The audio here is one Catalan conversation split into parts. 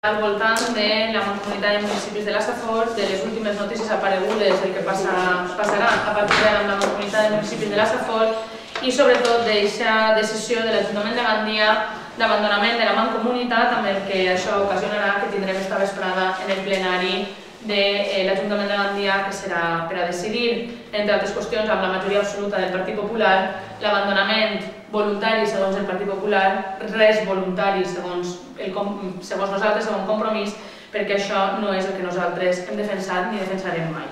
al voltant de la Mancomunitat de Municipis de la Safor, de les últimes notícies aparegudes del que passarà a partir d'ara amb la Mancomunitat de Municipis de la Safor i sobretot d'aquesta decisió de l'Ajuntament de Gandia d'abandonament de la Mancomunitat, amb el que això ocasionarà que tindrem esta vesprada en el plenari de l'Ajuntament de Gandia, que serà per a decidir, entre altres qüestions, amb la majoria absoluta del Partit Popular, l'abandonament voluntari segons el Partit Popular, res voluntari segons nosaltres, segons Compromís, perquè això no és el que nosaltres hem defensat ni defensarem mai.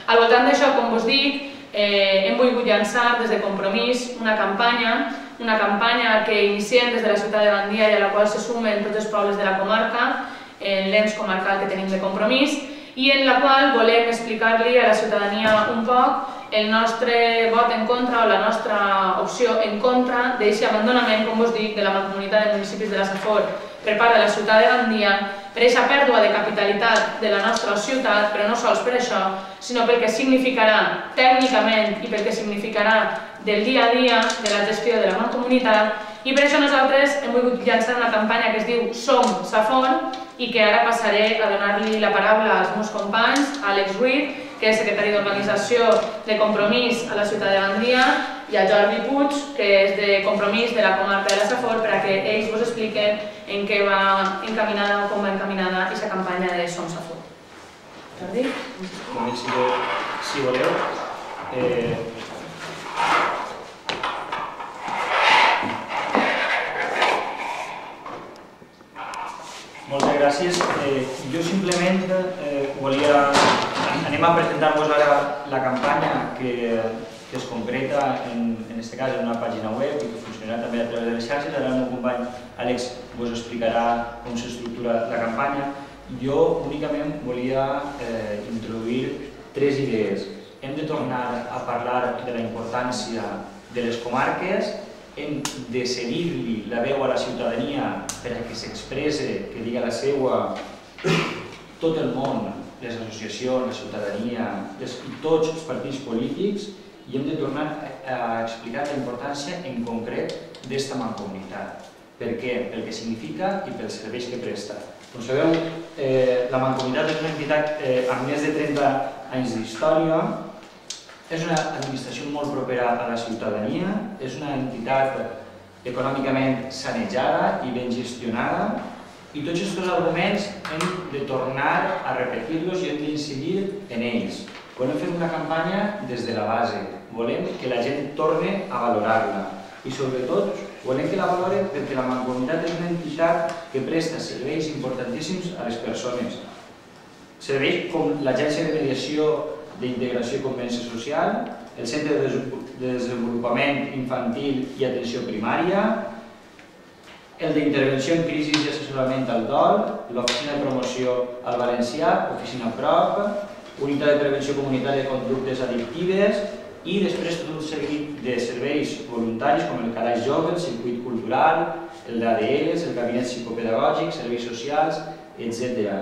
Al voltant d'això, com us dic, hem volgut llançar des de Compromís una campanya que iniciem des de la ciutat de Gandia i a la qual se sumen tots els pobles de la comarca, en l'ens comarcal que tenim de Compromís, i en la qual volem explicar-li a la ciutadania un poc el nostre vot en contra o la nostra opció en contra d'aquest abandonament, com us dic, de la Mancomunitat de Municipis de la Safor per part de la ciutat de Gandia, per aquesta pèrdua de capitalitat de la nostra ciutat, però no sols per això, sinó pel que significarà tècnicament i pel que significarà del dia a dia de la gestió de la Mancomunitat, i per això nosaltres hem volgut llançar una campanya que es diu Som Safor i que ara passaré a donar-li la paraula als meus companys, a Àlex Ruiz, que és secretari d'Organització de Compromís a la ciutat de Gandia, i a Jordi Puig, que és de Compromís de la comarca de la Safor, per a que ells vos expliquen en què va encaminada o com va encaminada aquesta campanya de Som Safor. Jordi? Comenci si voleu. Moltes gràcies. Jo simplement volia... Anem a presentar-vos ara la campanya que es concreta, en aquest cas, en una pàgina web i que funcionarà també a través de les xarxes. Ara el meu company Àlex vos explicarà com s'estructura la campanya. Jo únicament volia introduir tres idees. Hem de tornar a parlar de la importància de les comarques, hem de cedir-li la veu a la ciutadania per a que s'expresse, que diga la seva tot el món, les associacions, la ciutadania i tots els partits polítics, i hem de tornar a explicar la importància en concret d'esta mancomunitat. Per què? Pel que significa i pels serveis que presta. Com sabeu, la mancomunitat és una entitat amb més de 30 anys d'història, és una administració molt propera a la ciutadania, és una entitat econòmicament sanejada i ben gestionada, i tots aquests arguments hem de tornar a repetir-los i hem d'incidir en ells. Volem fer una campanya des de la base, volem que la gent torni a valorar-la i sobretot volem que la valoren perquè la Mancomunitat és una entitat que presta serveis importantíssims a les persones. Serveis com l'Agència de Mediació d'Integració i Convivència Social, el Centre de Desenvolupament Infantil i Atenció Primària, el d'Intervenció en Crisis i Assessorament al Dol, l'Oficina de Promoció al Valencià, Oficina Prop, Unitat de Prevenció Comunitària de Conductes Addictives i després tot un seguit de serveis voluntaris com el Calaix Jove, el Circuit Cultural, el d'ADLs, el Gabinet Psicopedagògic, serveis socials, etc.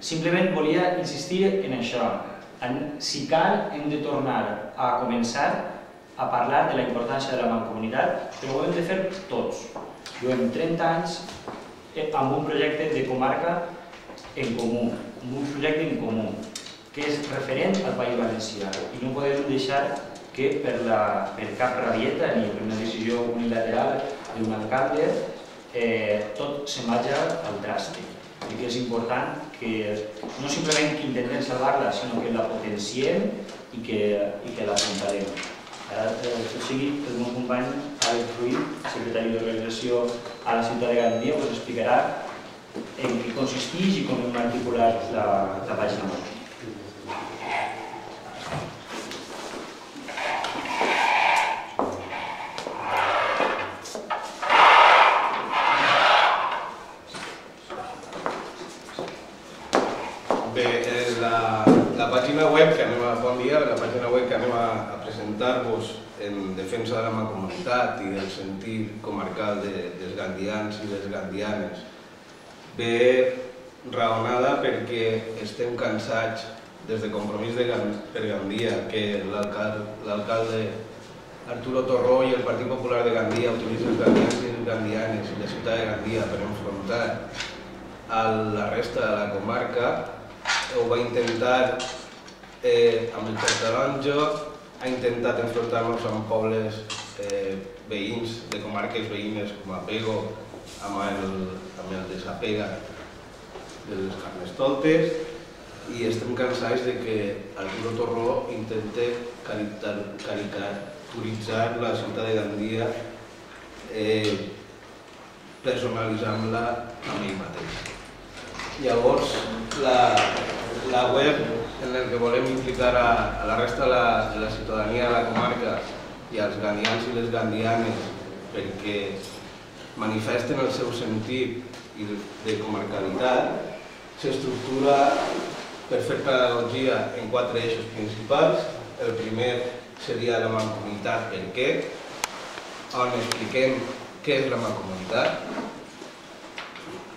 Simplement volia insistir en això. Si cal, hem de tornar a començar a parlar de la importància de la mancomunitat, però ho hem de fer tots. Duem 30 anys amb un projecte de comarca en comú, amb un projecte en comú, que és referent al País Valencià. I no podem deixar que per cap rabieta ni per una decisió unilateral d'un alcalde tot se'n vagi al traste. I que és important que no simplement que intentem salvar-la, sinó que la potenciem i que la apuntarem. Ara, tot sigui, el meu company Àlex Ruiz, secretari d'Organització a la ciutat de Gandia, us explicarà en què consisteix i com hem articulat la pàgina web. La pàgina web que anem a presentar-vos en defensa de la mancomunitat i del sentit comarcal dels gandians i les gandianes ve raonada perquè estem cansats des de Compromís per Gandia que l'alcalde Arturo Torró i el Partit Popular de Gandia utilitzen els gandians i les gandianes i la ciutat de Gandia per enfrontar a la resta de la comarca, ho va intentar amb el Port d'Aranjo, ha intentat enfrontar-nos amb pobles veïns de comarques veïnes com a Pego, amb el desapega de les Carnestoltes, i estem cansats de que Arturo Torró intenta caricaturitzar la ciutat de Gandia personalitzant-la amb ell mateix. Llavors, la web en la que volem implicar a la resta de la ciutadania de la comarca i als gandians i les gandianes perquè manifesten el seu sentit de comarcalitat, s'estructura per fer pedagogia en 4 eixos principals. El primer seria la mancomunitat per què, on expliquem què és la mancomunitat.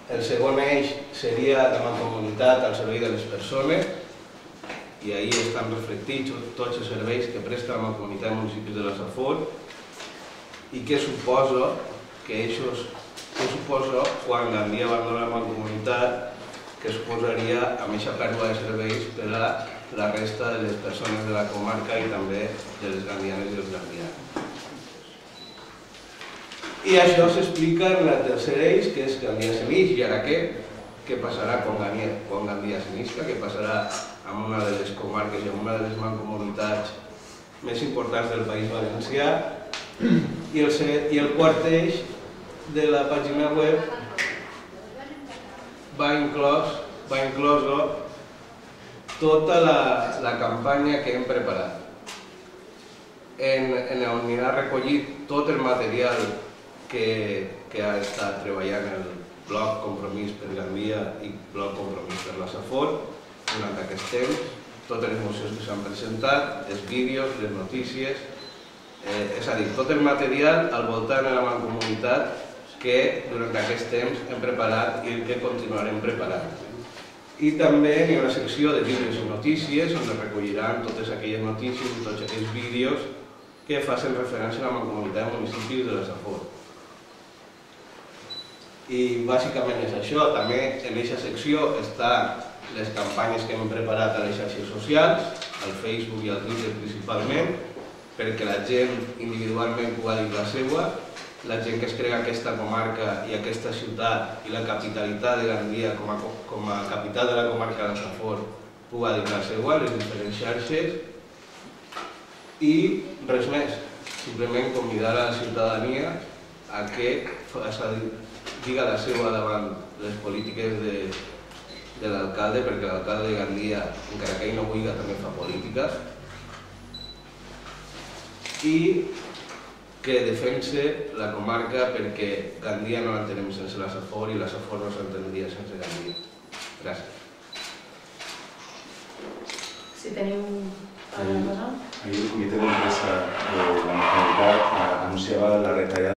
El segon eix seria la mancomunitat al servei de les persones, i ahí estan reflectits tots els serveis que presta la mancomunitat de municipis de la Safor i què suposa quan Gandia abandona la mancomunitat, que suposaria amb aquesta pèrdua de serveis per a la resta de les persones de la comarca i també de les gandianes i els gandians. I això s'explica en el tercer eix, que és Gandia s'enix, i ara què passarà quan Gandia s'enixca, què passarà amb una de les comarques i amb una de les mancomunitats més importants del País Valencià. I el quart eix de la pàgina web va inclosa tota la campanya que hem preparat, on hi ha recollit tot el material que ha estat treballant el blog Compromís per Gandia i blog Compromís per la Safor durant aquest temps, totes les mocions que s'han presentat, els vídeos, les notícies, és a dir, tot el material al voltant de la mancomunitat que durant aquest temps hem preparat i que continuarem preparant. I també hi ha una secció de vídeos i notícies on es recolliran totes aquelles notícies i tots aquells vídeos que facin referència a la mancomunitat de municipis de la Safor. I bàsicament és això. També en aquesta secció estan les campanyes que hem preparat a les xarxes socials, al Facebook i al Twitter principalment, perquè la gent individualment pugui dir la seva, la gent que es crea aquesta comarca i aquesta ciutat i la capitalitat de Gandia com a capital de la comarca de Safor pugui dir la seva, les diferents xarxes. I res més, simplement convidar a la ciutadania a que diga la seva davant les polítiques de l'alcalde, perquè l'alcalde de Gandia, encara que ell no vulgui, també fa polítiques, i que defense la comarca perquè Gandia no l'entenem sense la Safor i la Safor no s'entendria sense Gandia. Gràcies. Si teniu alguna cosa? Ahir el comitè d'empresa de la Mancomunitat anunciava la retallada